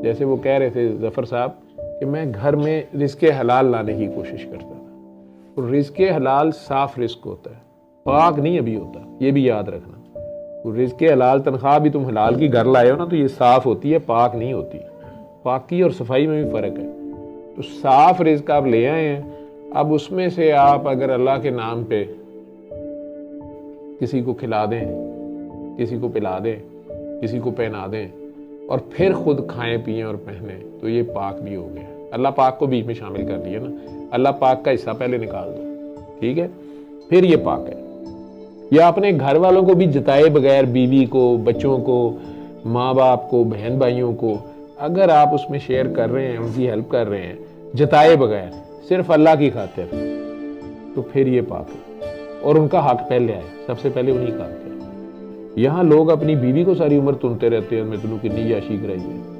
जैसे वो कह रहे थे ज़फ़र साहब कि मैं घर में रिज़्क़े हलाल लाने की कोशिश करता था। और रिज़्क़े हलाल साफ़ रिज़्क होता है, पाक नहीं अभी होता, ये भी याद रखना। रिज़्क़े हलाल तनख्वाह भी तुम हलाल की घर लाए हो ना, तो ये साफ़ होती है, पाक नहीं होती। पाकी और सफाई में भी फ़र्क है। तो साफ़ रिज़्क आप ले आए हैं, अब उसमें से आप अगर अल्लाह के नाम पे किसी को खिला दें, किसी को पिला दें, किसी को पहना दें और फिर खुद खाएं पिएं और पहने, तो ये पाक भी हो गया। अल्लाह पाक को बीच में शामिल कर दिया ना, अल्लाह पाक का हिस्सा पहले निकाल दो, ठीक है, फिर ये पाक है। या अपने घर वालों को भी जताए बगैर, बीवी को, बच्चों को, माँ बाप को, बहन भाइयों को, अगर आप उसमें शेयर कर रहे हैं, उनकी हेल्प कर रहे हैं जताए बगैर, सिर्फ अल्लाह की खातिर, तो फिर ये पाक है। और उनका हक पहले आए, सबसे पहले उन्हीं का हक है। यहाँ लोग अपनी बीवी को सारी उम्र तुनते रहते हैं, मैं तुमने कितनी याशी कराई है।